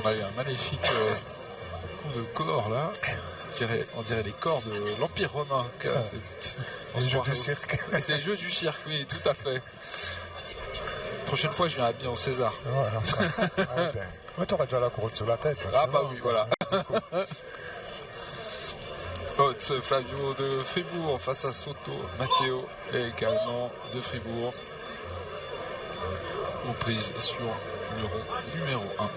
on a eu un magnifique coup de corps là. On dirait les corps de l'Empire romain. Les jeux du cirque. C'est les jeux du cirque, oui, tout à fait. Prochaine fois, je viens habillé en César. Mais t'auras déjà la couronne sur la tête. Ah bah oui, voilà. Haute Flavio de Fribourg face à Soto, Matteo également de Fribourg. Reprise sur le rond numéro 1.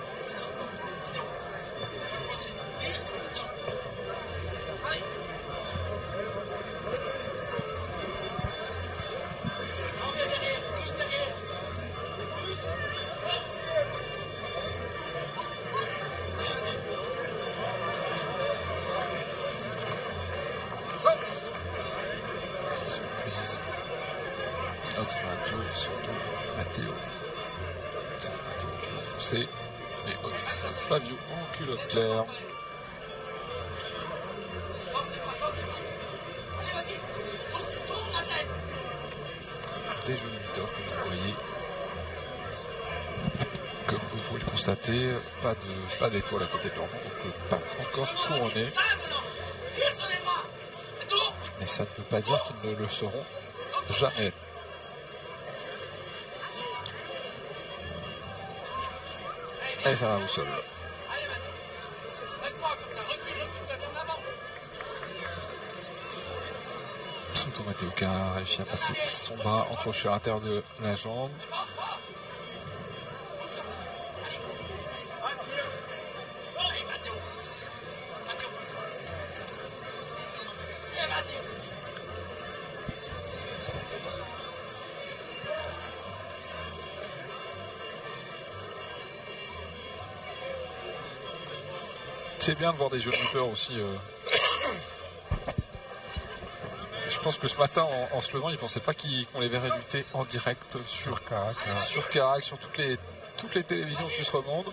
Et Flavio en culotte claire. Des jeux lutteurs comme vous voyez. Comme vous pouvez le constater, pas d'étoile à côté de leur nom, donc pas encore couronné. Mais ça ne veut pas dire qu'ils ne le seront jamais. Et ça va au sol. Soto Matteo qui a réussi à passer son bras en crochet à l'intérieur de la jambe. C'est bien de voir des jeunes lutteurs aussi. Je pense que ce matin, en se levant, ils ne pensaient pas qu'on les verrait lutter en direct sur Carac, sur toutes les télévisions suisses romandes.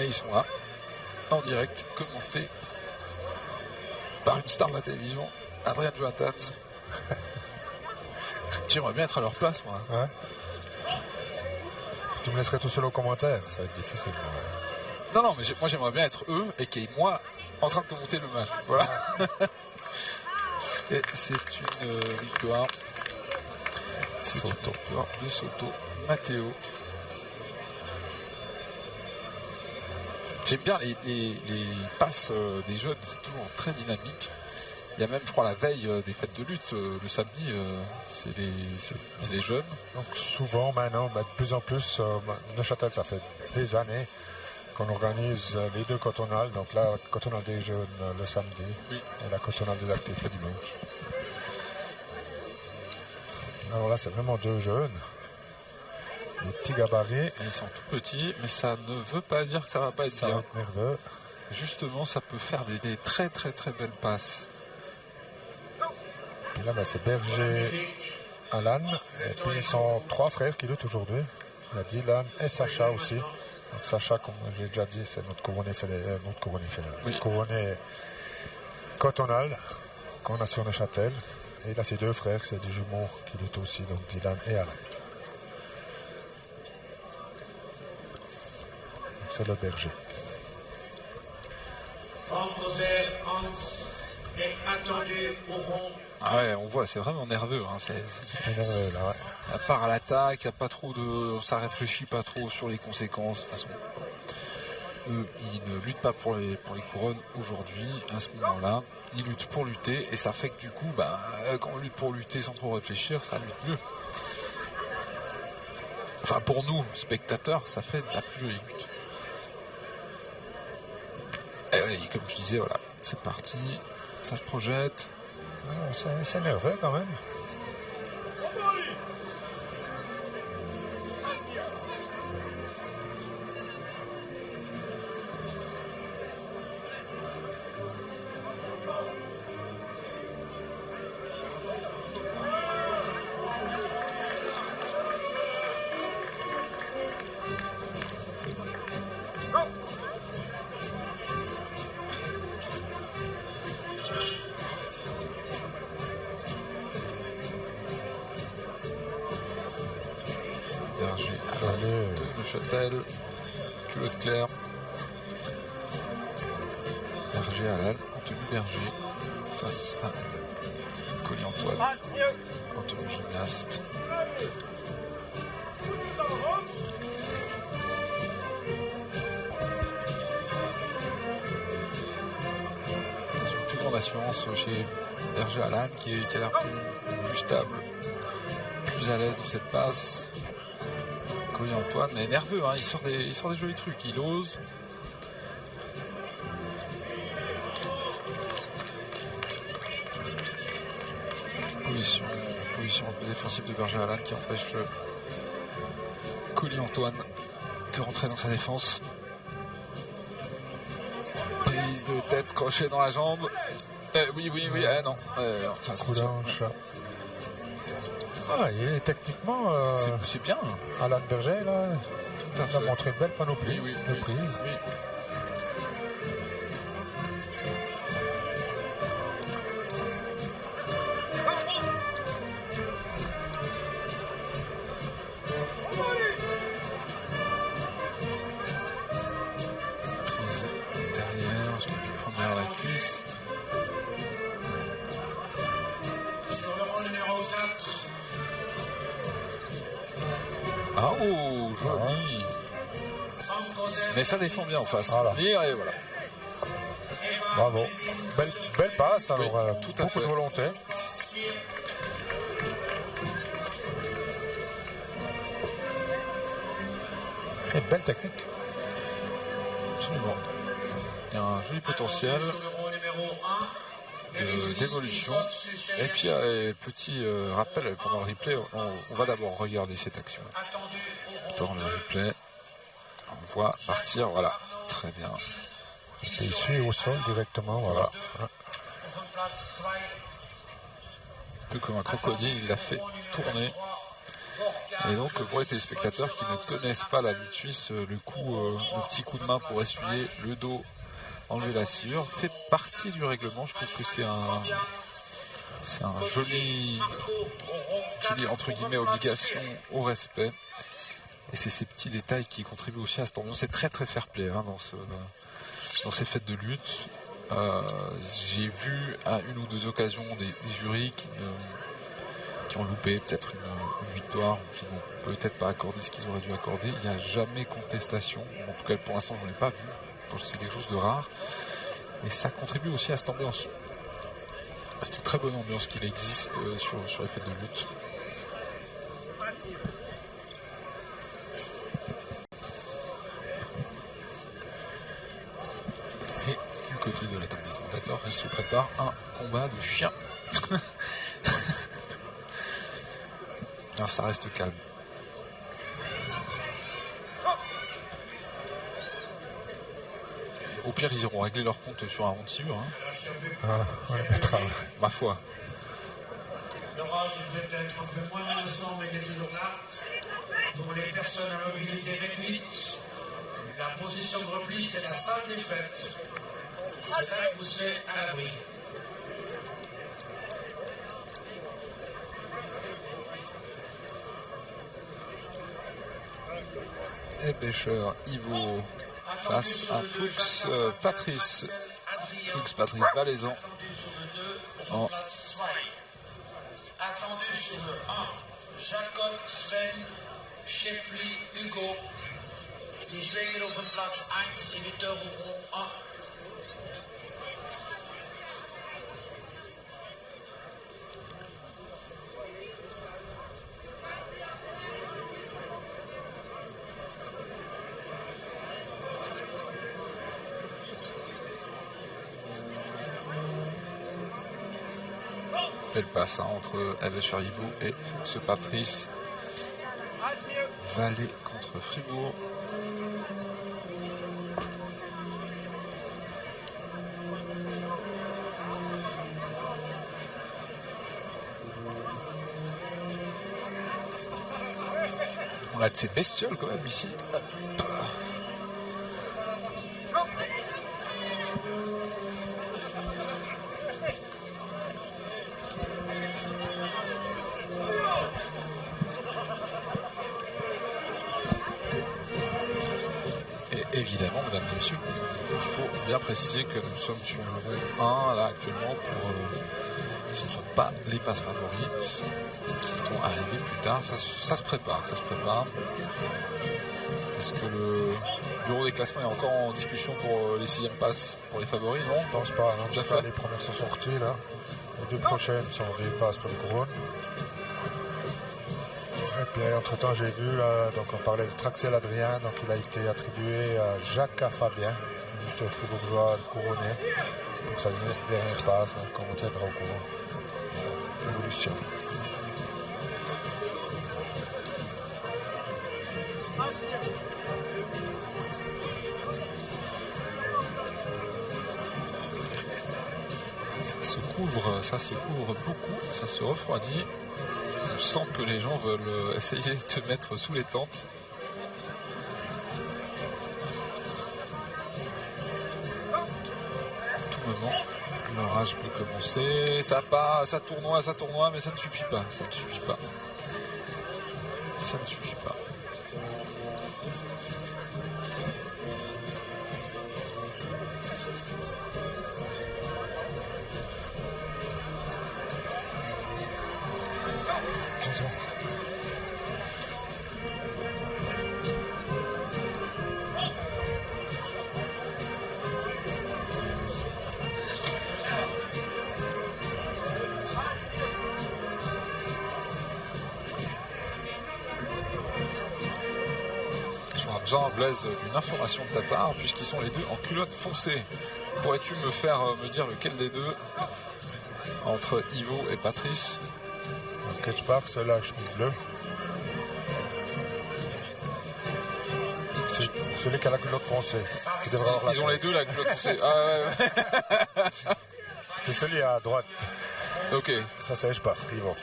Et ils sont là, en direct, commentés par une star de la télévision, Adrian Johansson. J'aimerais bien être à leur place, moi. Ouais. Tu me laisserais tout seul aux commentaires, ça va être difficile. Non, mais moi j'aimerais bien être eux et qu'il y ait moi en train de commenter le match. Voilà. Et c'est une victoire. C'est une victoire de Soto Matteo. J'aime bien les passes des jeunes, c'est toujours très dynamique. Il y a même, je crois, la veille des fêtes de lutte, le samedi, c'est les jeunes. Donc souvent maintenant, de plus en plus, Neuchâtel, ça fait des années qu'on organise les deux cantonales. Donc la cantonale des jeunes le samedi et la cantonale des actifs le dimanche. Alors là, c'est vraiment deux jeunes. Des petits gabarits. Et ils sont tout petits, mais ça ne veut pas dire que ça va pas être ça bien. va être nerveux. Justement, ça peut faire des très très très belles passes. Et là, c'est Berger, Alan, et puis ils sont trois frères qui luttent aujourd'hui. Il y a Dylan et Sacha aussi. Donc Sacha, comme j'ai déjà dit, c'est notre couronné cantonal qu'on a sur Neuchâtel. Et là, ces deux frères, c'est des jumeaux qui luttent aussi, donc Dylan et Alan. C'est le Berger. Est attendu au rond. Ah ouais, on voit, c'est vraiment nerveux. Hein. C'est nerveux là. Ouais. À part à l'attaque, il n'y a pas trop ça réfléchit pas trop sur les conséquences. De toute façon, eux, ils ne luttent pas pour les couronnes aujourd'hui. À ce moment-là, ils luttent pour lutter, et ça fait que du coup, quand on lutte pour lutter sans trop réfléchir, ça lutte mieux. Enfin, pour nous, spectateurs, ça fait de la plus jolie lutte. Et ouais, comme je disais, voilà, c'est parti. Ça se projette. C'est nerveux quand même. Neuchâtel, culotte claire. Berger à l'âne, en tenue berger, face à Colli Antoine, en tenue gymnaste. Une plus grande assurance chez Berger à l'âne qui a l'air plus stable, plus à l'aise dans cette passe. Colli Antoine est nerveux, hein, il sort des jolis trucs, il ose. Position défensive de Berger à l'âne qui empêche Colli Antoine de rentrer dans sa défense. Prise de tête, crochet dans la jambe. Oui, non. Ça se retire. Il est techniquement. C'est bien. Alain Berger, là, il a montré une belle panoplie de prises. Oui. Ah, oh, joli. Mais ça défend bien en face. Voilà. Et voilà. Bravo. Belle passe, alors oui, tout à beaucoup fait. de volonté. Et belle technique. Absolument. Il y a un joli potentiel d'évolution. Et puis, petit rappel pendant le replay, on va d'abord regarder cette action. Dans le replay, on voit partir, voilà, très bien. Et ici au sol directement, voilà. Un peu comme un crocodile, il l'a fait tourner. Et donc pour les téléspectateurs qui ne connaissent pas la lutte suisse, le petit coup de main pour essuyer le dos, enlever la sciure, fait partie du règlement. Je trouve que c'est un joli entre guillemets obligation au respect. Et c'est ces petits détails qui contribuent aussi à cette ambiance. C'est très très fair play hein, dans ces fêtes de lutte. J'ai vu à une ou deux occasions des jurys qui ont loupé peut-être une victoire ou qui n'ont peut-être pas accordé ce qu'ils auraient dû accorder. Il n'y a jamais contestation. En tout cas, pour l'instant, je n'en ai pas vu. C'est quelque chose de rare. Et ça contribue aussi à cette ambiance. À cette très bonne ambiance qu'il existe sur les fêtes de lutte. Et du côté de la table des commentateurs, il se prépare un combat de chiens. Non, ça reste calme. Au pire, ils iront régler leur compte sur un rond de sciure. Hein. Ma foi. L'orage est peut-être un peu moins menaçant, mais il est toujours là. Pour les personnes à mobilité réduite, la position de repli, c'est la salle des fêtes. C'est là que vous serez à l'abri. Et pêcheur Ivo face à Fuchs Patrice. Fuchs Patrice Valaisan. Attendu sur le 1, Jacob Sven Schäffli Hugo. Die spelen op een plaats 1, imiteur Hugo 1. Elle passe hein, entre Evecher Ivo et Fuchs Patrice. Valais contre Fribourg. On a de ces bestioles quand même ici. évidemment, mesdames et messieurs, il faut bien préciser que nous sommes sur le rond 1 là actuellement pour ce ne sont pas les passes favorites qui vont arriver plus tard. Ça se prépare. Est-ce que le bureau des classements est encore en discussion pour les 6e passes pour les favoris? Non, je pense pas. Non, déjà fait. Les premières sont sorties là. Les 2 prochaines sont des passes pour les couronnes. Et puis entre temps j'ai vu là, donc on parlait de Traxel Adrien, donc il a été attribué à Jacques Fabien, un lutteur fribourgeois couronné pour sa dernière passe, donc on tiendra au courant. Évolution. Ça se couvre beaucoup, ça se refroidit. On sent que les gens veulent essayer de se mettre sous les tentes. À tout moment, l'orage peut commencer. Ça part, ça tournoie, mais ça ne suffit pas. Ça ne suffit pas. Blaise, d'une information de ta part, puisqu'ils sont les deux en culotte foncée. Pourrais-tu me dire lequel des deux entre Ivo et Patrice? Catch Park, c'est la chemise bleue. C'est celui qui a la culotte foncée. Ils ont les deux la culotte foncée. C'est celui à droite. Ok. Ça c'est Catch Park, Ivo.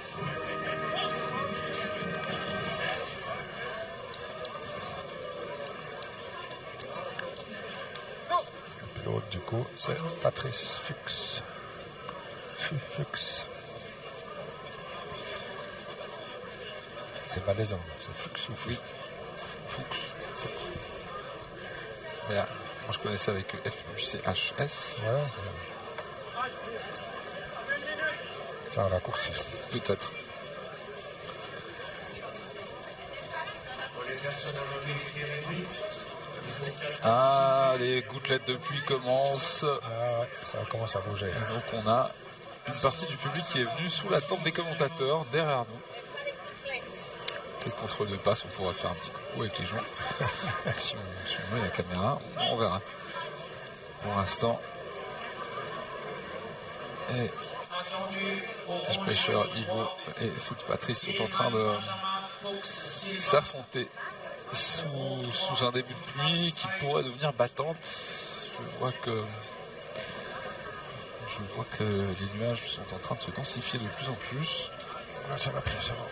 L'autre du coup c'est Patrice Fuchs. C'est valaisan, c'est Fuchs ou Fuchs. Mais là, moi je connaissais avec F-U-C-H-S. Ouais. C'est un raccourci. Peut-être. Pour les personnes à mobilité réduite, ah, les gouttelettes de pluie commencent. Ah ouais, ça commence à bouger. Et donc on a une partie du public qui est venue sous la tente des commentateurs, derrière nous. Peut-être qu'entre deux passes, on pourra faire un petit coucou avec les gens. si on met la caméra, on verra. Pour l'instant. Et Pêcheur, Ivo et Foot Patrice sont en train de s'affronter sous un début de pluie qui pourrait devenir battante. Je vois que les nuages sont en train de se densifier de plus en plus. Ça va plus, ça va.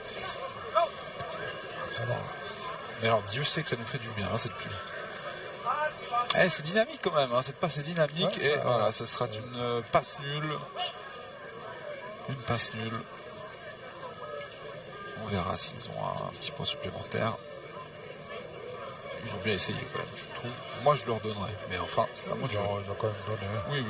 Ça va. Mais alors Dieu sait que ça nous fait du bien, cette pluie. C'est dynamique quand même, cette passe est dynamique. Ouais, et voilà, ça sera une passe nulle. Une passe nulle. On verra s'ils ont un petit point supplémentaire. Ils ont bien essayé quand même, je trouve. Moi je leur donnerais, mais enfin, c'est pas moi ils ont quand même donné. Oui.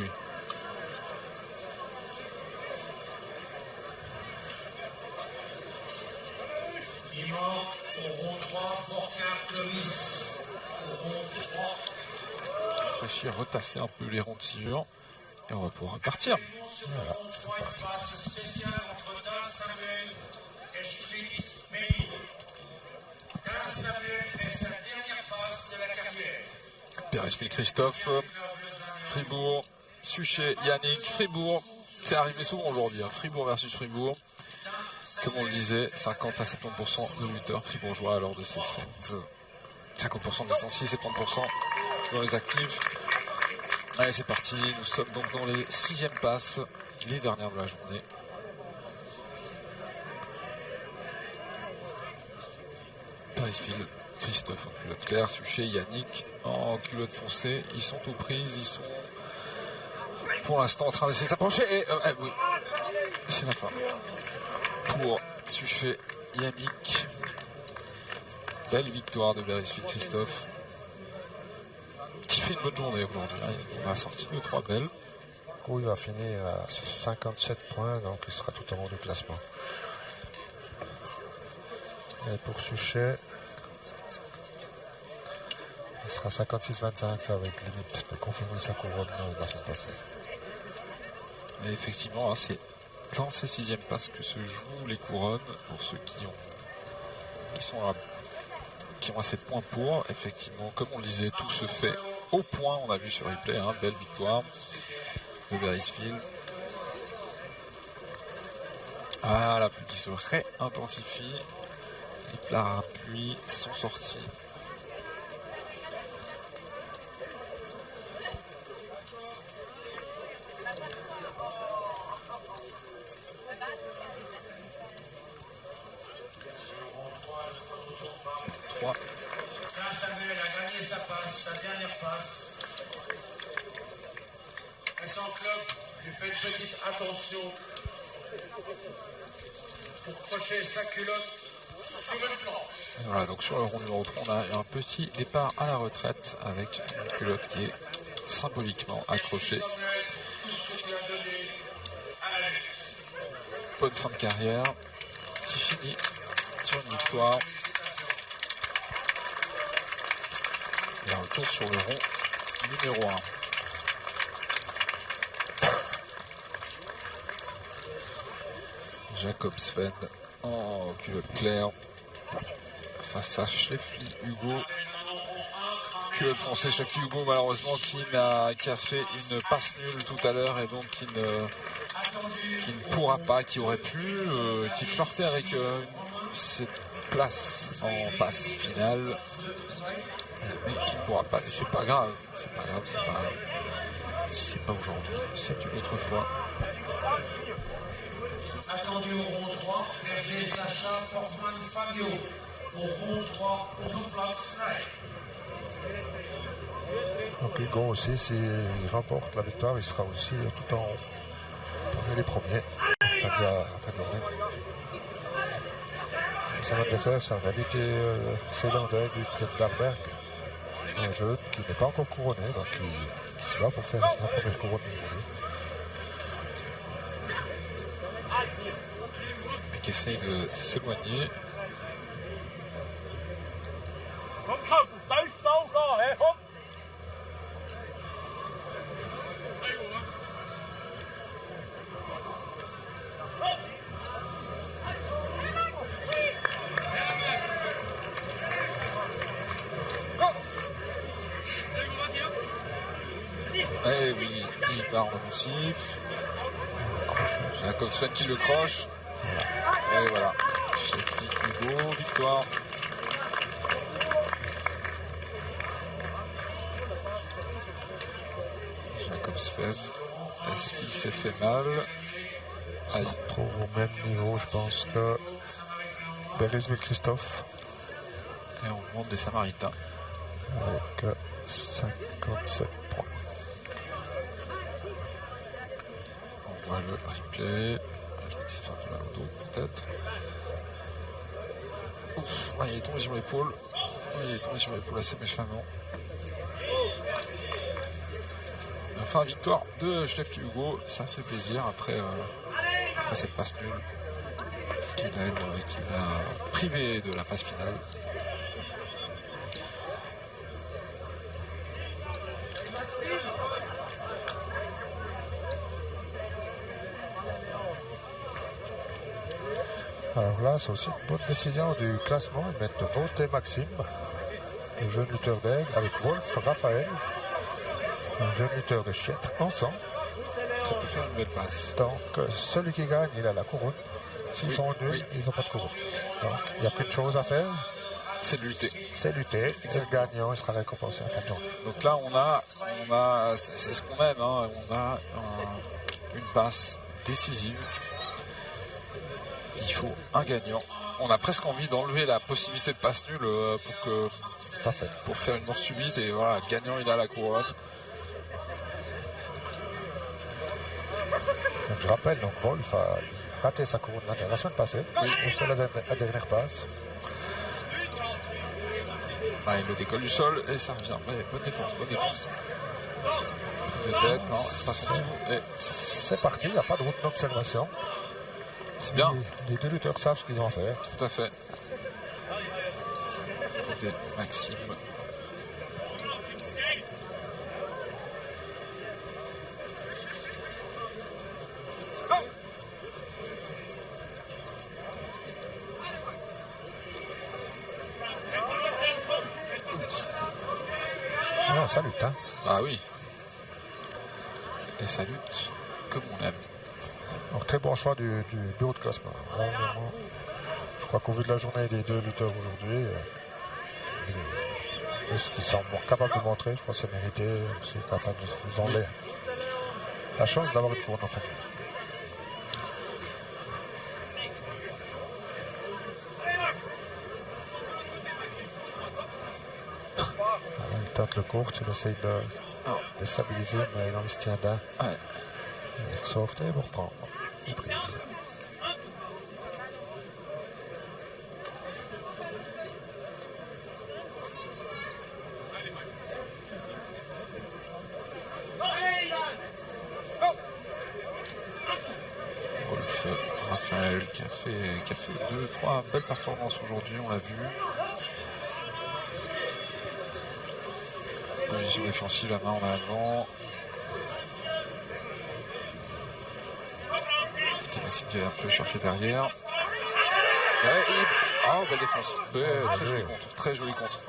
Dimanche, au rond 3, Fortin Clovis. Au rond 3. Réfléchir, retasser un peu les ronds-tillures. Et on va pouvoir repartir. Voilà, c'est reparti. Une passe spéciale entre Dan Samuel et Schmidt Meili. Dan Samuel fait sa dernière passe de la carrière. Beresford Christophe, Fribourg, Suchet, Yannick, Fribourg. C'est arrivé souvent aujourd'hui, Fribourg versus Fribourg. Comme on le disait, 50 à 70% de lutteurs fribourgeois lors de ces fêtes. 50% de licenciés, 70% dans les actifs. Allez, c'est parti. Nous sommes donc dans les 6e passes, les dernières de la journée. Parisfield, Christophe en culotte claire, Suchet, Yannick en culotte foncée. Ils sont aux prises, ils sont pour l'instant en train d'essayer de s'approcher. Et oui, c'est la fin. Pour Suchet, Yannick. Belle victoire de Beresford Christophe. qui fait une bonne journée aujourd'hui. Il a sorti 2-3 belles. Il va finir à 57 points, donc il sera tout en haut du classement. Et pour Suchet, il sera 56-25, ça va être limite de confirmer sa couronne la semaine passée. Mais effectivement, hein, c'est dans ces 6e passes que se jouent les couronnes pour ceux qui ont assez de points pour. Effectivement, comme on le disait, tout se fait au point. On a vu sur replay, hein, belle victoire de Beresfield. Ah, la pluie qui se réintensifie. Les parapluies sont sortis. Samuel a gagné sa passe, sa dernière passe. Et son club lui fait une petite attention pour crocher sa culotte sur une planche. Voilà, donc sur le rond numéro 3, on a un petit départ à la retraite avec une culotte qui est symboliquement accrochée. Bonne fin de carrière qui finit sur une victoire. Et un retour sur le rond numéro 1. Jacob Sven en culotte claire face à Schleffly Hugo. Culotte foncée, Schleffly Hugo malheureusement qui a fait une passe nulle tout à l'heure et donc qui ne pourra pas, qui aurait pu, qui flirtait avec cette place en passe finale, mais qui ne pourra pas. C'est pas grave, c'est pas grave. Si c'est pas aujourd'hui, c'est une autre fois. Attendu au rond 3, Berger, Sacha, Portman, Fabio. Au rond 3, Platz, Donc Hugo aussi, s'il remporte la victoire, il sera aussi tout en haut. Parmi les premiers, en fin de journée. Son adversaire, c'est un invité zélandais du club d'Arberg, un jeune qui n'est pas encore couronné, donc qui se bat pour faire sa première couronne aujourd'hui. Mais qui essaye de s'éloigner. Eh oui, il part en offensif. Jacob Sven qui le croche. Et voilà. Schleffly Hugo, victoire. Jacob Sven, est-ce qu'il s'est fait mal? On se retrouve au même niveau, je pense, que Beresfield Christophe. Et on monte des Samaritains. Avec 57 points. On voit le replay. Je crois qu'il s'est fait un peu mal au dos, peut-être. Ouf, ouais, il est tombé sur l'épaule. Ouais, il est tombé sur l'épaule assez méchamment. Enfin, victoire de Schleffly Hugo, ça fait plaisir après cette passe nulle qui l'a privé de la passe finale. Alors là, c'est aussi une bonne décision du classement. Ils mettent Volté Maxime, le jeune lutteur d'Aigle, avec Wolf Raphaël, un jeune lutteur de Chiètre, ensemble. Ça peut faire une belle passe. Donc, celui qui gagne, il a la couronne. S'ils sont nuls, oui. ils n'ont pas de couronne. Donc, il n'y a qu'une chose à faire. C'est de lutter. C'est lutter. Et le gagnant, il sera récompensé à la fin de journée. Donc là, on a c'est ce qu'on aime, hein. On a une passe décisive. Il faut un gagnant. On a presque envie d'enlever la possibilité de passe nulle pour faire une mort subite. Et voilà, le gagnant, il a la couronne. Donc, je rappelle, donc Wolf a raté sa couronne la semaine passée. Oui. C'est la dernière passe. Ah, il le décolle du sol et ça revient. Ouais, bonne défense. Prise de tête, non, passe en dessous. Et c'est parti, il n'y a pas de route d'observation. c'est bien. Les deux lutteurs savent ce qu'ils ont fait. Tout à fait. Côté Maxime. Non, ça lutte, hein. Ah oui. Et ça lutte comme on aime. Donc, très bon choix du haut de classement. Vraiment, je crois qu'au vu de la journée des deux lutteurs aujourd'hui, ce qu'ils sont capables de montrer, je crois que c'est mérité. C'est qu'en fait, ils ont la chance d'avoir une couronne en fait. Il tente le court, il essaye de stabiliser, mais il se tient d'un. Ouais. Il ressort et il reprend. Il prise. Raphaël qui a fait 2-3 belles performances aujourd'hui, on l'a vu. Position défensive, la main en avant. C'était Maxime qui avait un peu cherché derrière. Belle défense. Très joli contre. Très joli contre.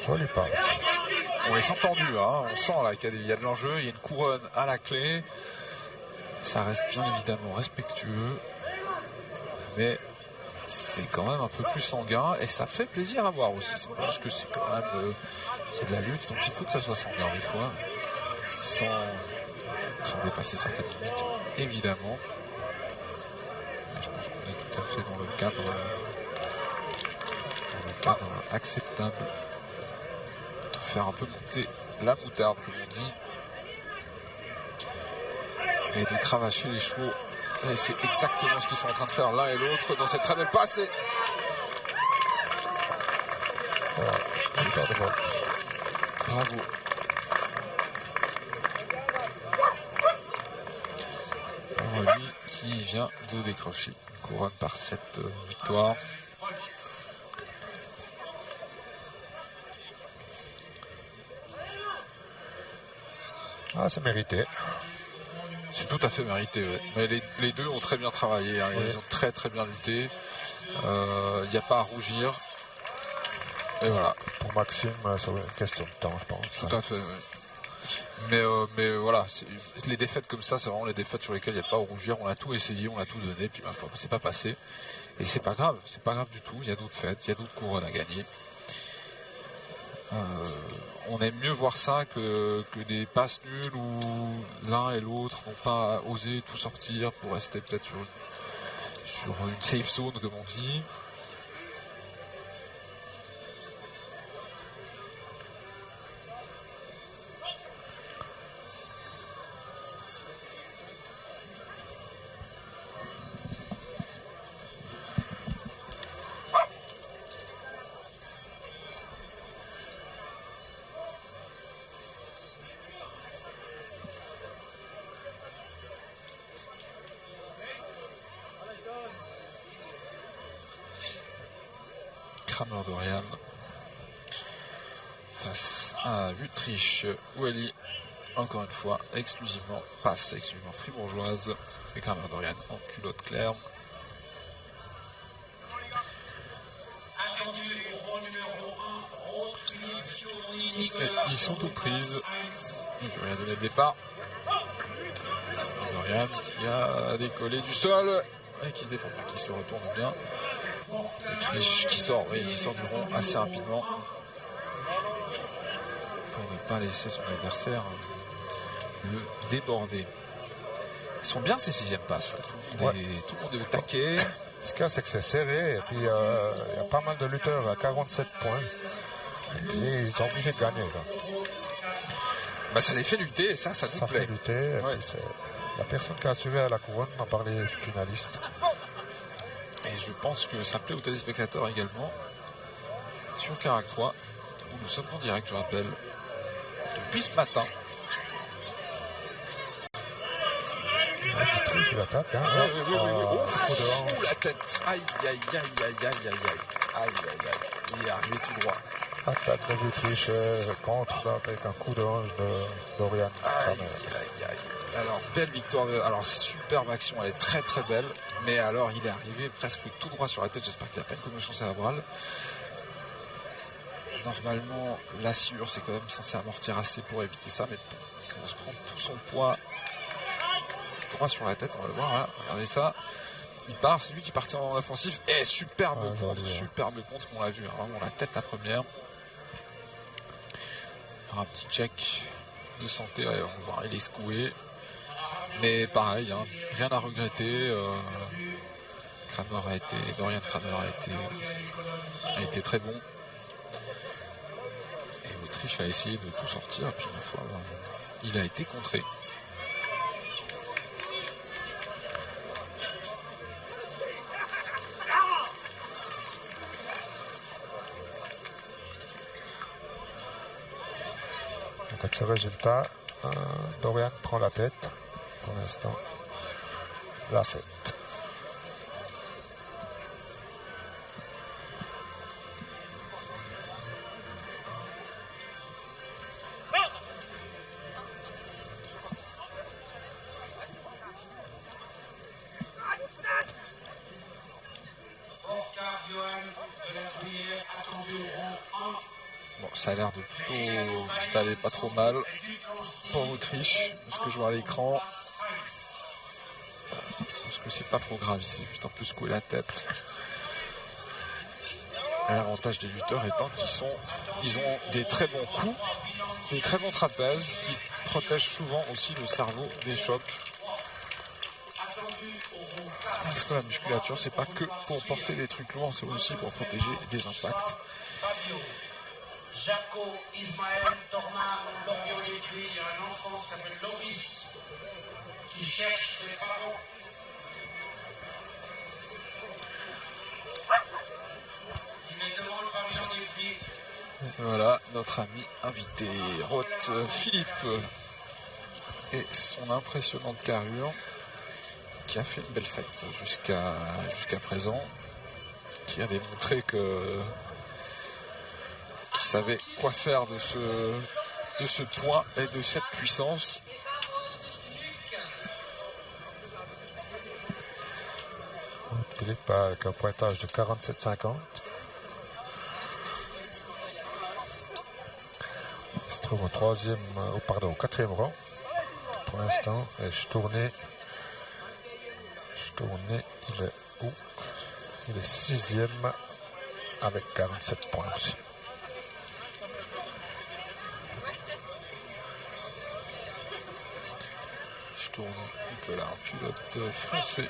Joli passe. On les sent tendus, hein. On sent là qu'il y a de l'enjeu, il y a une couronne à la clé. Ça reste bien évidemment respectueux, mais c'est quand même un peu plus sanguin et ça fait plaisir à voir aussi. C'est parce que c'est quand même c'est de la lutte, donc il faut que ça soit sanguin des fois, sans dépasser certaines limites, évidemment. Mais je pense qu'on est tout à fait dans le cadre acceptable de faire un peu monter la moutarde, comme on dit. Et de cravacher les chevaux. Et c'est exactement ce qu'ils sont en train de faire l'un et l'autre dans cette très belle passe. Voilà, super de vol. Bravo. Alors lui qui vient de décrocher une couronne par cette victoire. Ah, c'est mérité. C'est tout à fait mérité, ouais. Mais les deux ont très bien travaillé, hein. Ils ont très très bien lutté. Il n'y a pas à rougir. Et voilà. Pour Maxime, c'est une question de temps, je pense. Tout à fait, ouais. Mais voilà, les défaites comme ça, c'est vraiment les défaites sur lesquelles il n'y a pas à rougir. On a tout essayé, on a tout donné, puis c'est pas passé. Et c'est pas grave du tout. Il y a d'autres fêtes, il y a d'autres couronnes à gagner. On aime mieux voir ça que des passes nulles où l'un et l'autre n'ont pas osé tout sortir pour rester peut-être sur une safe zone, comme on dit. Kramer Dorian face à Utrecht Wally, encore une fois exclusivement fribourgeoise, et Kramer Dorian en culotte claire. Et ils sont aux prises. Je vais rien donner le départ. Dorian qui a décollé du sol et qui se défend, qui se retourne bien. Utrecht qui sort du rond assez rapidement pour ne pas laisser son adversaire le déborder. Ils sont bien ces sixièmes passes là. Tout le monde est au taquet. Ce qu'il y a, c'est que c'est serré et puis il y a pas mal de lutteurs à 47 points et puis ils sont obligés de gagner là. Ça les fait lutter et ça nous plaît. Fait lutter, et puis la personne qui a assuré à la couronne en parlait finaliste. Et je pense que ça plaît aux téléspectateurs également. sur Carac 3, où nous sommes en direct, je rappelle, depuis ce matin. Je l'attaque, hein. Ouh, la tête. Aïe, aïe, aïe, aïe, aïe, aïe, aïe. Aïe, aïe, aïe. Il est arrivé tout droit. Attaque de Wietrich contre avec un coup de hanche de Dorian. Aïe, aïe, aïe. Alors, belle victoire. Alors, superbe action. Elle est très, très belle. Mais alors, il est arrivé presque tout droit sur la tête. J'espère qu'il n'a pas une commotion cérébrale. Normalement, la sciure, c'est quand même censé amortir assez pour éviter ça. Mais quand on se prend tout son poids droit sur la tête, on va le voir. Hein. Regardez ça. Il part, c'est lui qui partit en offensif. Et superbe contre, on l'a vu. Hein, vraiment la tête la première. Un petit check de santé, on va voir, il est secoué. Mais pareil, hein, rien à regretter. Dorian Kramer a été très bon. Et Autriche a essayé de tout sortir. Et puis une fois, il a été contré. Avec ce résultat, Dorian prend la tête. Pour l'instant, la fête. Bon, ça a l'air de plutôt d'aller pas trop mal pour l'Autriche, ce que je vois à l'écran. Je pense que c'est pas trop grave, c'est juste un peu secouer la tête. L'avantage des lutteurs étant qu'ils ont des très bons coups, des très bons trapèzes qui protègent souvent aussi le cerveau des chocs. Parce que la musculature, c'est pas que pour porter des trucs lourds, c'est aussi pour protéger des impacts. Jaco Ismaël Torma, Loriot l'écrit, il y a un enfant qui s'appelle Loris qui cherche ses parents. Il est devant le pavillon des filles. Voilà, notre ami invité, Roth Philippe, et son impressionnante carrure, qui a fait une belle fête jusqu'à présent, qui a démontré qu'il savait quoi faire de ce poids et de cette puissance. Philippe avec un pointage de 47,50. Il se trouve au quatrième rang pour l'instant. Et je tournais, il est où? Il est sixième avec 47 points aussi. Je tourne et que là, un pilote français.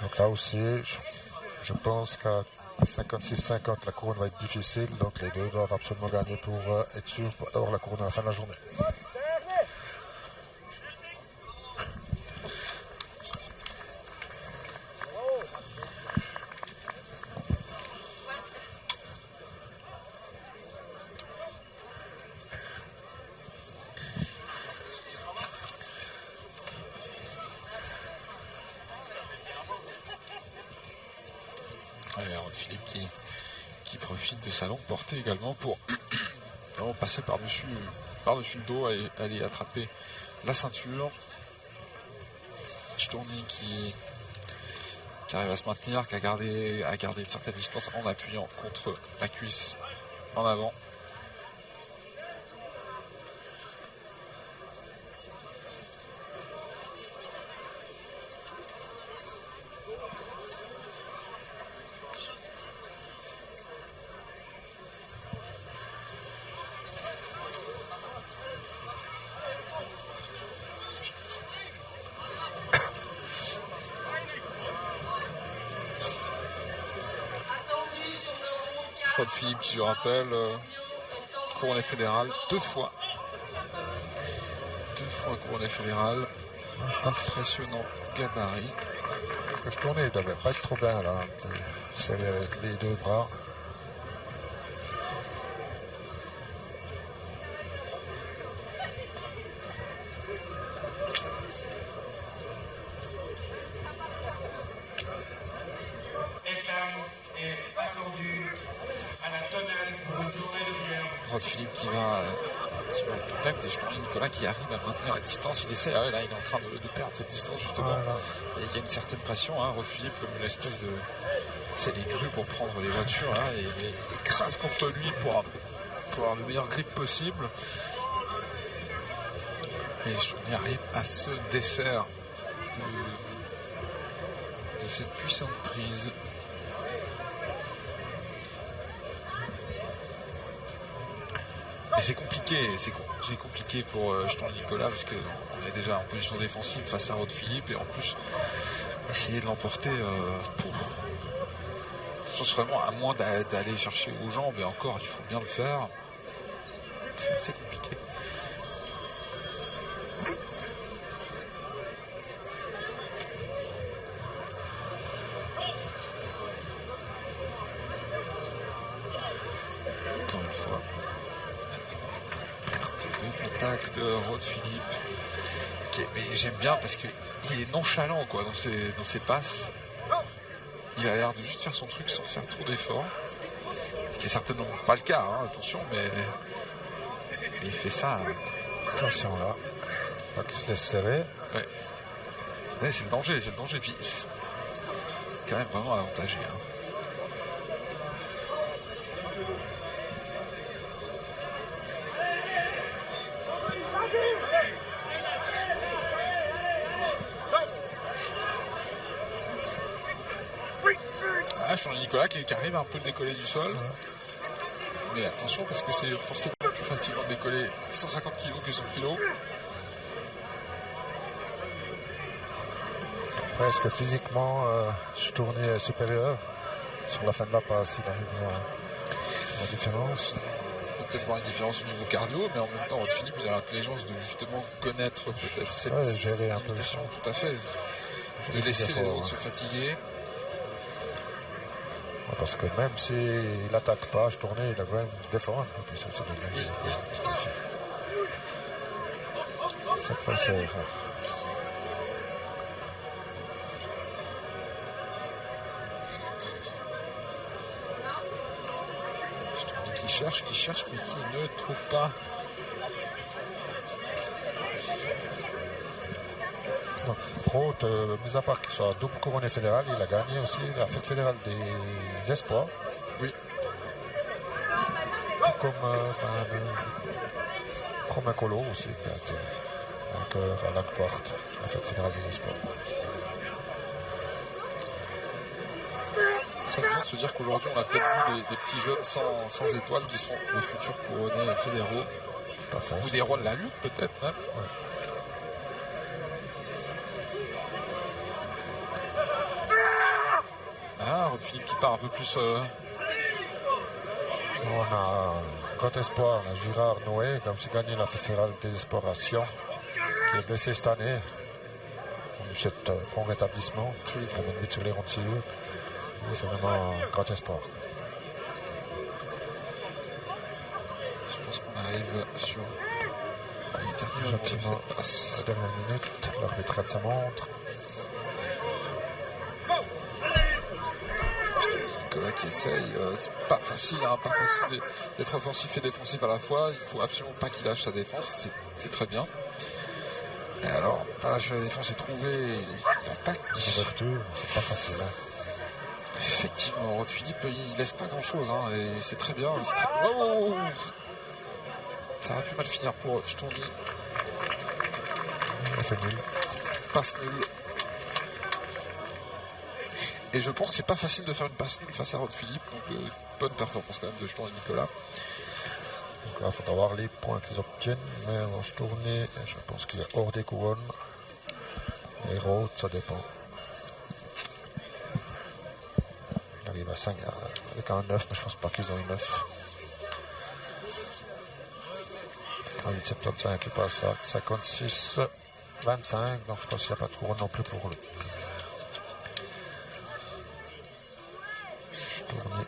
Donc là aussi, je pense qu'à 56-50, la couronne va être difficile. Donc les deux doivent absolument gagner pour être sûrs d'avoir la couronne à la fin de la journée. Philippe qui profite de sa longue portée également pour vraiment passer par-dessus le dos et aller attraper la ceinture. Chtourny qui arrive à se maintenir, qui a gardé une certaine distance en appuyant contre la cuisse en avant. Roth Philippe, qui je rappelle, couronné fédéral deux fois couronné fédéral, impressionnant gabarit. Parce que je tournais, il ne devait pas être trop bien là. C'est avec les deux bras. Philippe qui va au contact et je trouve Nicolas qui arrive à maintenir la distance. Il essaie, là il est en train de perdre cette distance justement. Et il y a une certaine pression, Rod Philippe comme une espèce de... C'est les grues pour prendre les voitures là, et il écrase contre lui pour avoir le meilleur grip possible. Et je arrive à se défaire de cette puissante prise. Mais c'est compliqué pour Nicolas parce qu'on est déjà en position défensive face à Rod Philippe et en plus essayer de l'emporter, je pense vraiment à moins d'aller chercher aux jambes et encore il faut bien le faire. C'est compliqué. Encore une fois. Contact, Rod Philippe. Mais j'aime bien parce qu'il est nonchalant quoi, dans ses passes. Il a l'air de juste faire son truc sans faire trop d'efforts. Ce qui est certainement pas le cas, attention, mais il fait ça. Attention là. Pas qu'il se laisse serrer. Ouais, c'est le danger. Puis quand même vraiment avantagé. Nicolas qui arrive à un peu le décoller du sol. Mais attention parce que c'est forcément plus fatigant de décoller 150 kg que 100 kg. Presque physiquement, je tournais supérieur. Sur la fin de la passe, il arrive à la différence. On peut peut-être voir une différence au niveau cardio, mais en même temps, Philippe, il a l'intelligence de justement connaître peut-être cette gérer un peu. Tout à fait. De laisser les autres se fatiguer. Parce que même s'il n'attaque pas, je tournais, il a quand même se défendre. Et puis ça, c'est dommage. Oui. Tout à fait. Cette fois, c'est... Je tourne qui cherche, mais qui ne trouve pas. Donc, Roth, mis à part qu'il soit double couronné fédéral, il a gagné aussi la fête fédérale des espoirs. Oui. Tout comme Romain Collot aussi, qui a été vainqueur à Lamport, la fête fédérale des espoirs. C'est amusant de se dire qu'aujourd'hui, on a peut-être vu des petits jeunes sans étoiles qui sont des futurs couronnés fédéraux. Ou des rois de la lutte, peut-être même. Ouais. Rod Philippe qui part un peu plus. On a un grand espoir, Girard Noé, qui a aussi gagné la fête fédérale des espoirs à Sion, qui est blessé cette année. On a eu cet bon rétablissement, il a même mis sur les rentilleux. C'est vraiment un grand espoir. Je pense qu'on arrive sur gentiment la dernière minute, l'arbitre de sa montre. Nicolas qui essaye, c'est pas facile d'être offensif et défensif à la fois. Il faut absolument pas qu'il lâche sa défense, c'est très bien. Et alors, pas lâcher la défense et trouver l'attaque. L'ouverture, c'est pas facile. Effectivement, Rod Philippe, il laisse pas grand chose, et c'est très bien. Ça aurait pu mal finir pour eux, je t'en dis. Il fait nul. Passe nul. Et je pense que c'est pas facile de faire une passe nulle face à Rod Philippe, donc bonne performance quand même de Jeton et Nicolas. Donc là, il faudra voir les points qu'ils obtiennent, mais en tournée, je pense qu'il est hors des couronnes. Et Roth, ça dépend. Il arrive à 5 avec un 9, mais je pense pas qu'ils ont une 9. En 8,75, il passe à 56,25, donc je pense qu'il n'y a pas de couronne non plus pour lui.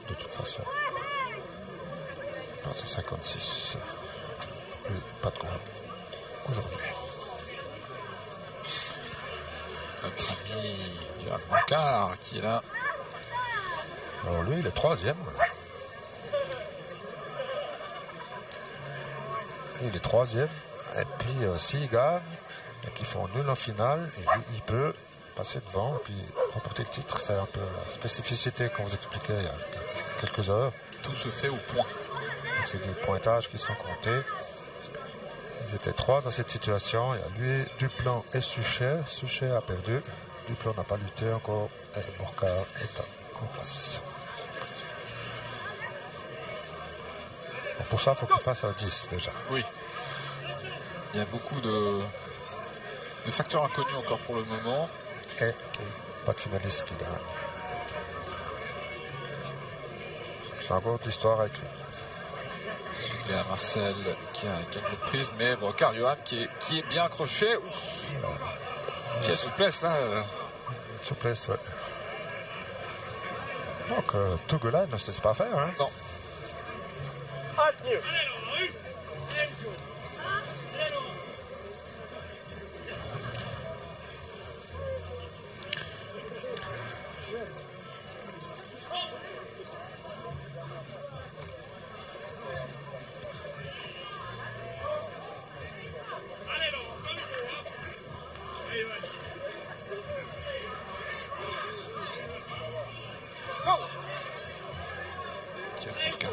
de toute façon. Il passe à 56. Pas de couronne aujourd'hui. Notre ami Johan Blanquart qui est là. Alors lui, il est 3e. Il est 3e. Et puis s'il gagne et qu'ils font nul en finale, il peut passer devant et puis remporter le titre. C'est un peu la spécificité qu'on vous expliquait il y a quelques heures. Tout se fait au point. Donc c'est des pointages qui sont comptés. Ils étaient 3 dans cette situation. Il y a lui, Duplan et Suchet. Suchet a perdu. Duplan n'a pas lutté encore. Et Burkhardt est en place. Donc pour ça, il faut qu'il fasse un 10 déjà. Oui. Il y a beaucoup de facteurs inconnus encore pour le moment. Et pas de finaliste qui gagne. C'est encore de l'histoire à écrire. Il y a Marcel qui a une prise, mais Burkhardt Johan qui est bien accroché. Quelle souplesse là. Souplesse, ouais. Donc Togola ne se laisse pas faire. Hein. Non.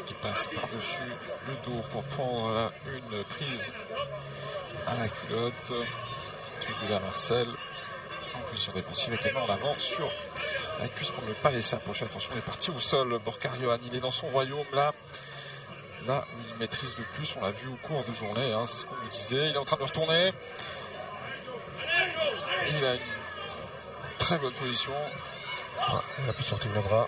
Qui passe par-dessus le dos pour prendre une prise à la culotte. Tugula Marcel en position défensive avec les mains en avant sur la cuisse pour ne pas laisser approcher. Attention, il est parti au sol. Burkhardt Johan, il est dans son royaume là où il maîtrise le plus. On l'a vu au cours de journée, hein, c'est ce qu'on nous disait. Il est en train de retourner. Et il a une très bonne position. Ouais, il a pu sortir le bras.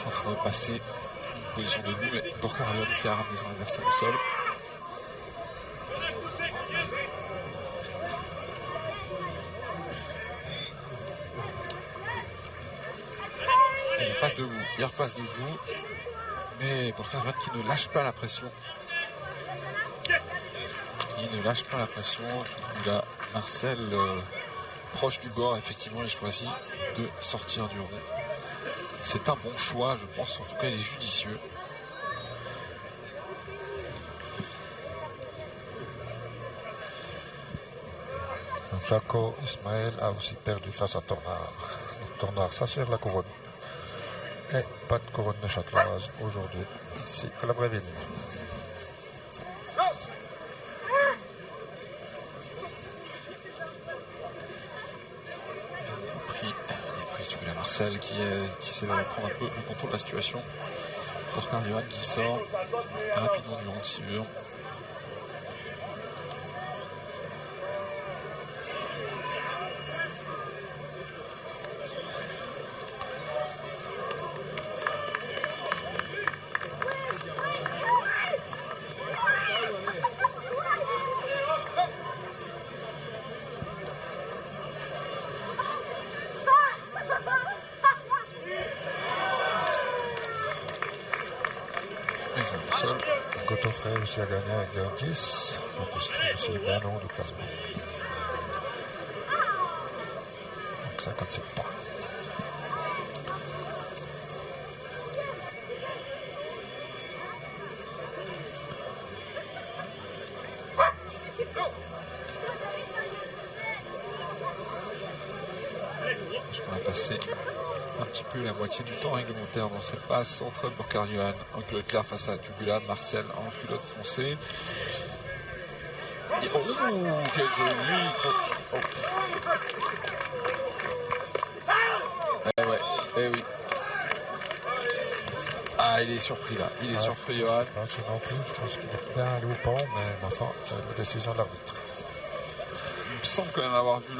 En train de passer une position de nous, mais Burkhardt Johan qui a ramené son adversaire au sol. Et il repasse debout, mais Burkhardt Johan qui ne lâche pas la pression. Il ne lâche pas la pression. Là, Marcel, proche du bord, effectivement, il choisit de sortir du rond. C'est un bon choix, je pense. En tout cas, il est judicieux. Donc Jaco Ismaël a aussi perdu face à Tornard. Tornard s'assure la couronne. Et pas de couronne neuchâteloise aujourd'hui, ici à la Bréville. Marcel qui essaie de reprendre un peu le contrôle de la situation. Burkhardt Johan qui sort rapidement du rang de Sivur. Godofrey aussi a gagné avec un 10. Donc il se trouve aussi bien haut du classement. Donc 57 points. On a passé un petit peu la moitié du temps réglementaire dans cette passe entre Burkhardt Johan en culotte claire face à Tugula, Marcel en culotte foncée. Et quel joli! Oh. Eh oui. Ah, il est surpris là. Il est surpris, Johan. Je pense non plus. Je pense qu'il est bien allé au pont, mais enfin, c'est la décision de l'arbitre. Il me semble quand même avoir vu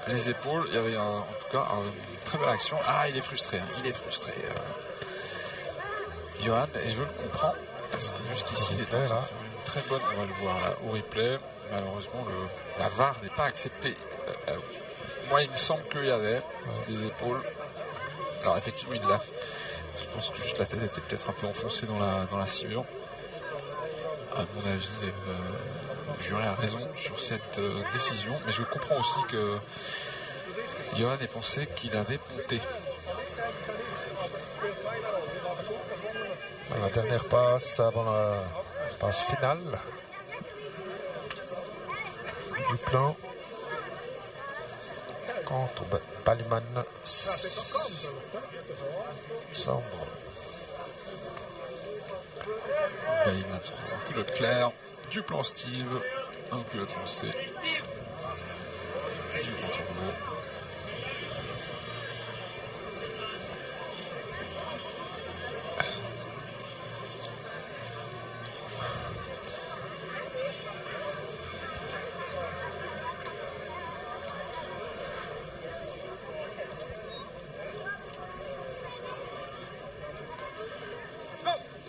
les épaules. Il y avait en tout cas une très belle action. Ah, il est frustré. Il est frustré. Johan, et je le comprends. Parce que jusqu'ici, il était là. Une très bonne, on va le voir là, au replay. Malheureusement, la VAR n'est pas acceptée. Moi, il me semble qu'il y avait des épaules. Alors, effectivement, il l'a fait. Je pense que juste la tête était peut-être un peu enfoncée dans la ciment. À mon avis, le jury a raison sur cette décision. Mais je comprends aussi que Johan ait pensé qu'il avait monté. La dernière passe avant la passe finale du plan contre Ballyman Sandro. Ballyman Sandro, un culotte claire, du plan Steve, un culotte foncé. Du contournement.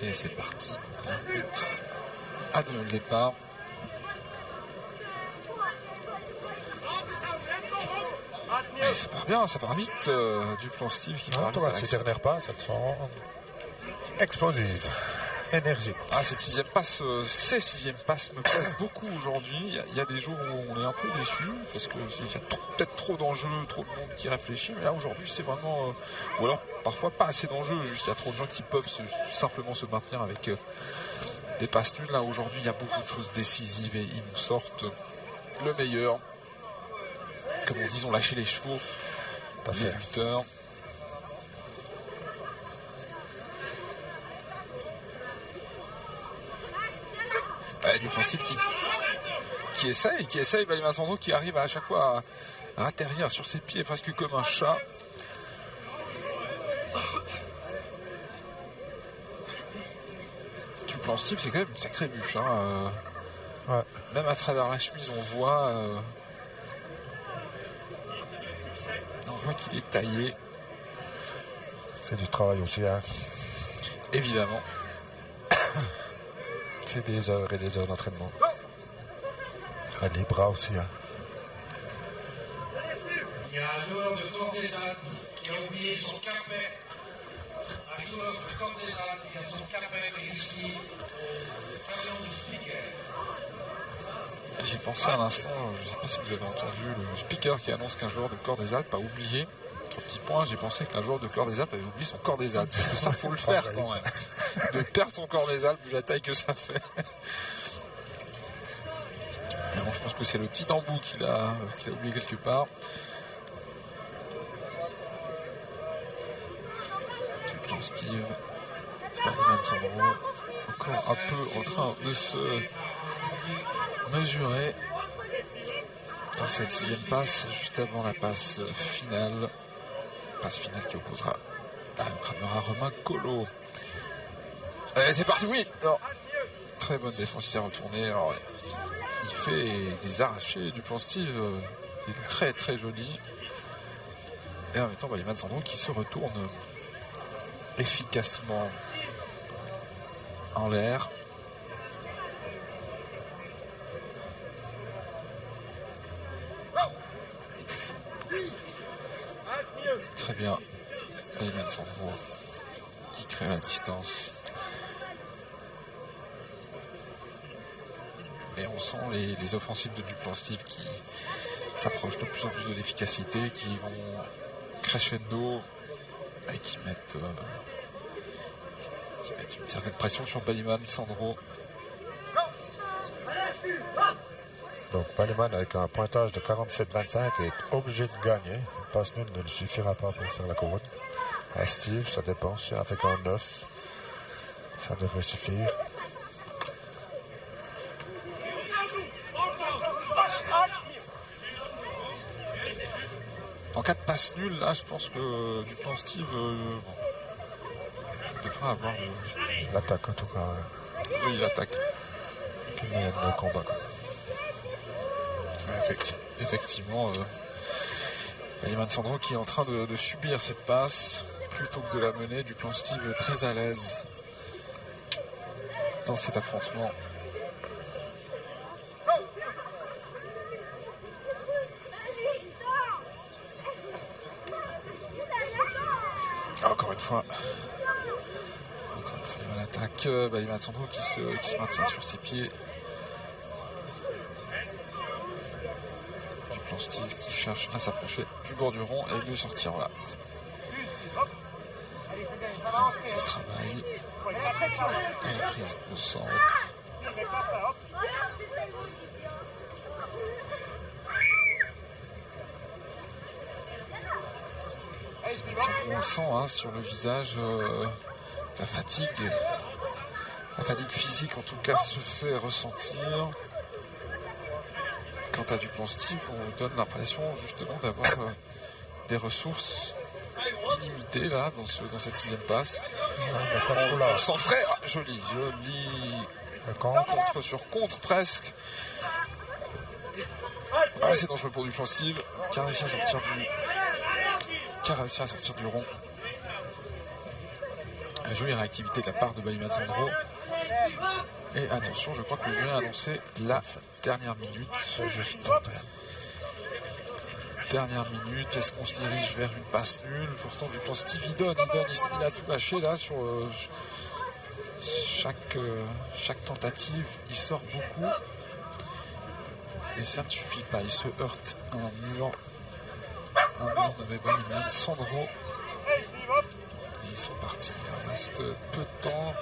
Et c'est parti. À donner le départ. Et ça part bien, ça part vite. Du plan Steve qui part vite. Ces dernières passes, elles sont explosives, énergiques. Ah, ces sixième passes me plaisent beaucoup aujourd'hui. Il y a des jours où on est un peu déçu parce qu'il y a peut-être trop d'enjeux, trop de monde qui réfléchit. Mais là aujourd'hui, c'est vraiment, ou alors parfois pas assez d'enjeux. Juste il y a trop de gens qui peuvent simplement se maintenir avec des passes nulles. Là aujourd'hui, il y a beaucoup de choses décisives et ils nous sortent le meilleur. Comme on dit, ils ont lâché les chevaux. Les buteurs. Du principe qui essaye, Ballyman Sandro qui arrive à chaque fois à atterrir sur ses pieds presque comme un chat. Du plan Steve, c'est quand même une sacrée bûche. Ouais. Même à travers la chemise, on voit qu'il est taillé. C'est du travail aussi, hein. Évidemment. C'est des heures et des heures d'entraînement. Les bras aussi. Hein. Il y a un joueur de Corps des Alpes qui a oublié son capet. Un joueur de Corps des Alpes qui a son capet ici au camion du speaker. J'ai pensé à l'instant, je ne sais pas si vous avez entendu le speaker qui annonce qu'un joueur de Corps des Alpes a oublié. 3 petits points, j'ai pensé qu'un joueur de Corps des Alpes avait oublié son Corps des Alpes. Parce que ça, faut le faire quand même. De perdre son Corps des Alpes, vu la taille que ça fait. Et bon, je pense que c'est le petit embout qu'il a oublié quelque part. Du plan Steve. Ballyman Sandro. Encore un peu en train de se mesurer dans cette 6e passe, juste avant la passe finale. Passe finale qui opposera à Romain Colo. C'est parti, oui. Non. Très bonne défense, il s'est retourné. Alors, il fait des arrachés du plan Steve, des très très jolis. Et en même temps, Ballyman Sandro qui se retourne efficacement en l'air. Très bien. Ballyman Sandro qui crée la distance. Et on sent les offensives de Duplan Steve qui s'approchent de plus en plus de l'efficacité, qui vont crescendo et qui mettent une certaine pression sur Ballyman Sandro. Donc Ballyman avec un pointage de 47-25 est obligé de gagner. Une passe nulle ne lui suffira pas pour faire la couronne. À Steve, ça dépend. Si avec un 9, ça devrait suffire. En cas de passe nulle, là, je pense que Duplan Steve devrait avoir l'attaque en tout cas. Oui, l'attaque. Qui mène le combat. Effectivement, Bayman Sandro qui est en train de subir cette passe plutôt que de la mener. Duplantis très à l'aise dans cet affrontement. Encore une fois, il y a l'attaque. Bayman Sandro qui se maintient sur ses pieds. Steve qui cherche à s'approcher du bord du rond et de sortir là. Le travail et la prise de centre. On le sent hein, sur le visage, la fatigue physique en tout cas se fait ressentir. Quant à Duplantis, on donne l'impression justement d'avoir des ressources illimitées là dans cette 6e passe. Sans frère, joli. Contre sur contre presque. Ah, c'est dangereux pour Duplantis qui a réussi à sortir du rond. Une jolie réactivité de la part de Bayman Sandro. Et attention, je crois que je viens annoncer la dernière minute. Dernière minute, est-ce qu'on se dirige vers une passe nulle? Pourtant, Duplantis, il a tout lâché là sur chaque tentative. Il sort beaucoup. Et ça ne suffit pas. Il se heurte à un mur de Bayman Sandro. Et ils sont partis. Il reste peu de temps.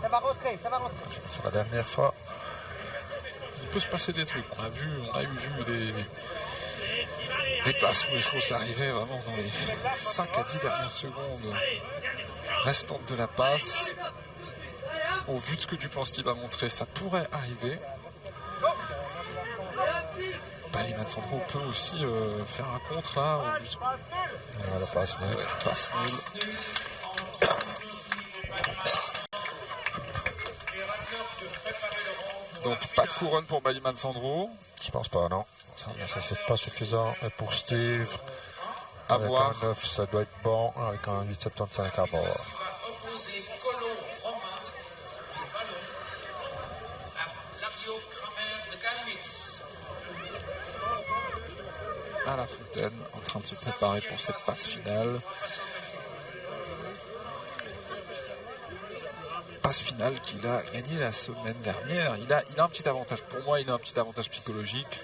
Ça va rentrer. Je pense que c'est la dernière fois. Il peut se passer des trucs. On a eu des passes où les choses arrivaient vraiment dans les 5 à 10 dernières secondes restantes de la passe. Au vu de ce que Duplantis a montré, ça pourrait arriver. Bayman Sandro peut aussi faire un contre là. La passe nulle. Donc pas de couronne pour Bayman Sandro. Je pense pas, non. Ça c'est pas suffisant. Et pour Steve, avec voir. un 9, ça doit être bon. Avec un 8,75 à voir. À la Fontaine, en train de se préparer pour cette passe finale. Passe finale qu'il a gagné la semaine dernière. Il a un petit avantage. Pour moi, il a un petit avantage psychologique.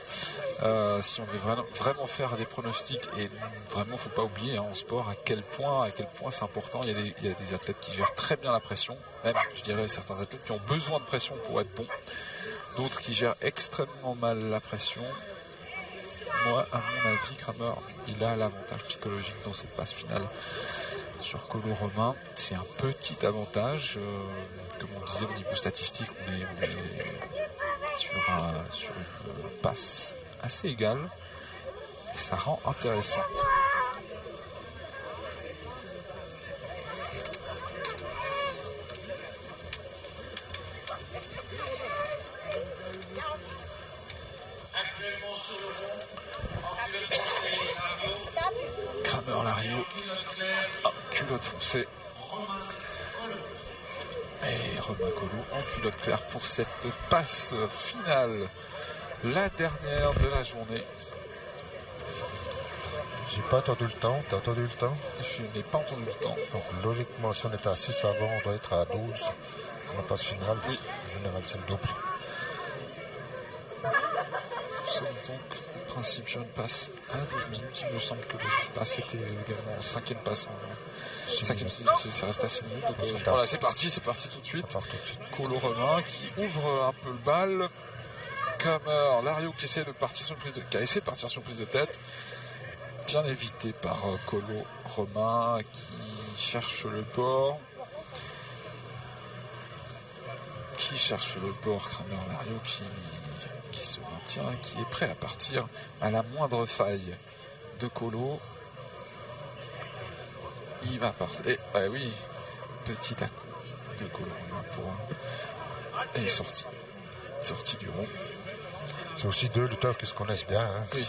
Si on veut vraiment faire des pronostics, et vraiment, faut pas oublier en sport à quel point c'est important. Il y a des athlètes qui gèrent très bien la pression. Même, je dirais, certains athlètes qui ont besoin de pression pour être bons. D'autres qui gèrent extrêmement mal la pression. Moi, à mon avis, Kramer, il a l'avantage psychologique dans cette passe finale sur Colo Romain. C'est un petit avantage. Comme on disait au niveau statistique, on est sur une passe assez égale. Et ça rend intéressant. Kramer Lario. Oh, culotte foncée. Et Romain Colo en culotte claire pour cette passe finale. La dernière de la journée. J'ai pas entendu le temps. T'as entendu le temps? Je n'ai pas entendu le temps. Donc logiquement, si on était à 6 avant, on doit être à 12. On la passe finale. Oui. En général, c'est le double. Nous sommes donc en principe sur une passe à 12 minutes. Il me semble que la passe était également en 5e passe. 5e, c'est resté à 6 minutes. Donc, voilà, c'est parti tout de suite. Colo Romain qui ouvre un peu le bal. Kramer, Lario qui essaie de partir sur une prise de tête. Bien évité par Colo Romain qui cherche le bord. Kramer Lario qui se maintient, qui est prêt à partir à la moindre faille de Colo. il va partir. Et oui, petit à coup de Colo Romain pour et il est sorti du rond. C'est aussi deux lutteurs qui se connaissent bien. Hein. Oui.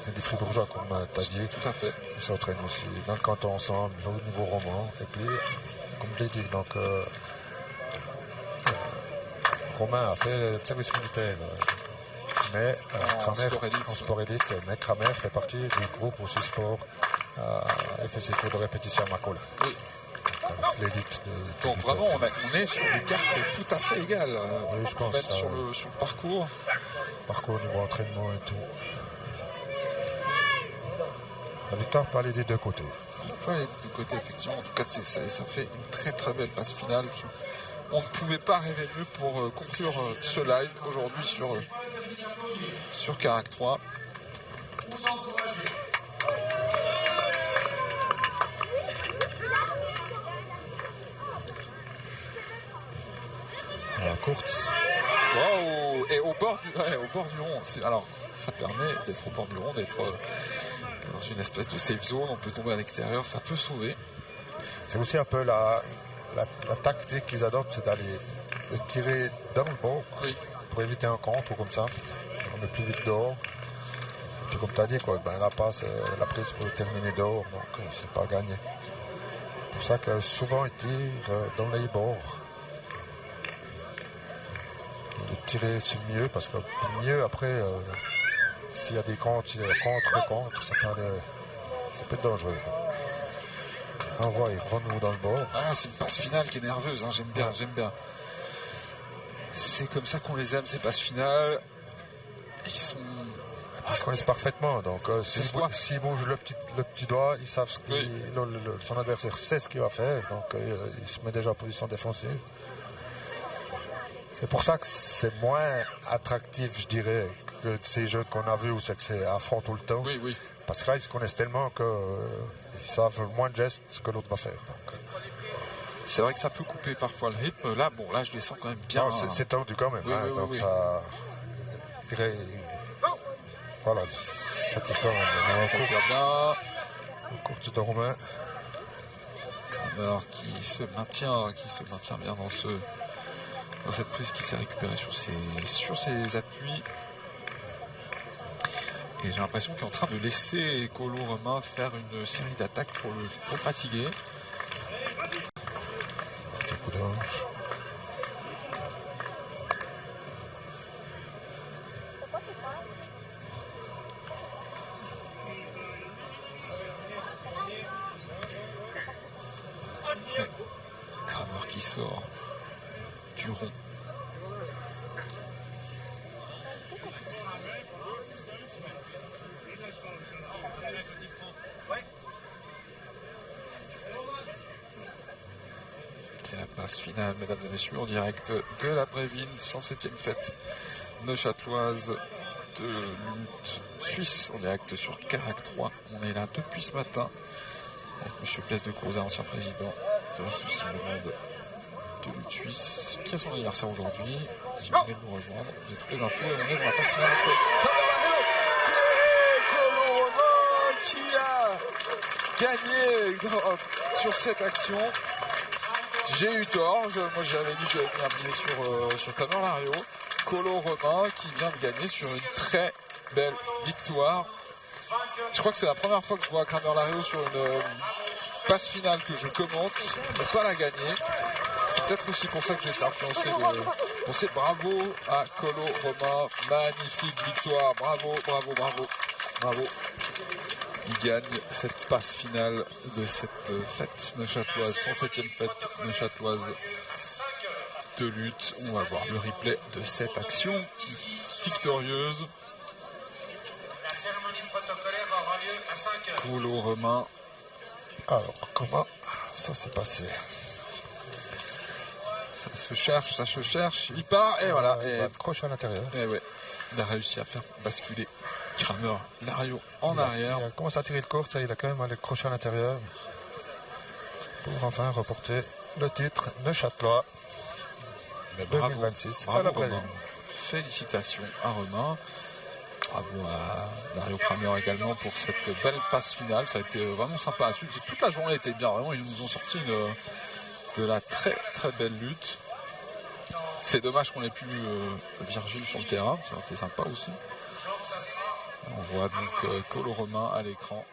Et des Fribourgeois, comme tu as dit. Tout à fait. Ils s'entraînent aussi dans le canton ensemble, au niveau roman. Et puis, comme je l'ai dit, donc, Romain a fait le service militaire. Mais Kramer, en sport élite, mais Kramer fait partie du groupe aussi sport FSC Tour de répétition à Macola. Oui. Avec l'élite donc vraiment, on est sur des cartes tout à fait égales. Oui, je pense. Même sur le parcours. Parcours au niveau entraînement et tout. La victoire peut aller des deux côtés. peut aller des deux côtés, effectivement. En tout cas, ça fait une très très belle passe finale. On ne pouvait pas rêver mieux pour conclure ce live aujourd'hui sur Carac 3. La course. Wow. Et au bord du rond. Alors, ça permet d'être au bord du rond, d'être dans une espèce de safe zone. On peut tomber à l'extérieur, ça peut sauver. C'est aussi un peu la tactique qu'ils adoptent, c'est d'aller tirer dans le bord pour éviter un contre ou comme ça. On est plus vite dehors. Et puis comme tu as dit, la passe, la prise peut terminer dehors, donc c'est pas gagné. C'est pour ça que souvent ils tirent dans les bords. De tirer c'est mieux parce que mieux après, s'il y a des contre, ça peut être dangereux. Envoie, il renoue dans le bord. Ah, c'est une passe finale qui est nerveuse, hein. J'aime bien. C'est comme ça qu'on les aime, ces passes finales. Ils se connaissent parfaitement, donc s'ils bougent le petit doigt, ils savent son adversaire sait ce qu'il va faire, donc il se met déjà en position défensive. C'est pour ça que c'est moins attractif, je dirais, que ces jeux qu'on a vus où c'est que c'est à fond tout le temps. Oui. Parce que là, ils se connaissent tellement qu'ils savent moins de gestes ce que l'autre va faire. Donc, c'est vrai que ça peut couper parfois le rythme. Là, je les sens quand même bien. C'est tendu quand même. Oui. Ça... Voilà, ça tire quand même. Ça tire bien. Courte de Romain. Kramer qui se maintient bien dans cette prise, qui s'est récupérée sur ses appuis. Et j'ai l'impression qu'il est en train de laisser Colo Romain faire une série d'attaques pour le fatiguer. Petit coup de hanche. Kramer qui sort du rond. C'est la passe finale, mesdames et messieurs, en direct de la Bréville, 107e fête neuchâteloise de lutte suisse, en direct sur Carac 3. On est là depuis ce matin avec M. Place de Crozat, ancien président de l'association Le Monde de lutte suisse, qui a son anniversaire aujourd'hui. Si vous voulez nous rejoindre, vous avez toutes les infos et on est dans la passe finale entre qui a gagné sur cette action. J'ai eu tort, moi j'avais dit que j'avais mis un billet sur Kramer Lario. Colo Romain qui vient de gagner sur une très belle victoire. Je crois que c'est la première fois que je vois Kramer Lario sur une passe finale que je commente, ne pas la gagner. C'est peut-être aussi pour ça que j'ai été influencé de... Bravo à Colo Romain, magnifique victoire, bravo. Il gagne cette passe finale de cette fête neuchâteloise, 107e fête neuchâteloise de lutte. On va voir le replay de cette action victorieuse. La cérémonie protocolaire aura lieu à 5h. Colo Romain. Alors, comment ça s'est passé? Ça se cherche, il part, et voilà. Et crochet à l'intérieur. Et ouais, il a réussi à faire basculer Kramer Lario en arrière. Il a commencé à tirer le court, il a quand même allé crochet à l'intérieur pour enfin reporter le titre neuchâtelois 2026 à la Bréville. Félicitations à Romain. Bravo à Dario Kramer également pour cette belle passe finale. Ça a été vraiment sympa à suivre. Toute la journée était bien. Vraiment, ils nous ont sorti de la très très belle lutte. C'est dommage qu'on ait plus Virgile sur le terrain. Ça aurait été sympa aussi. On voit donc Colo Romain à l'écran.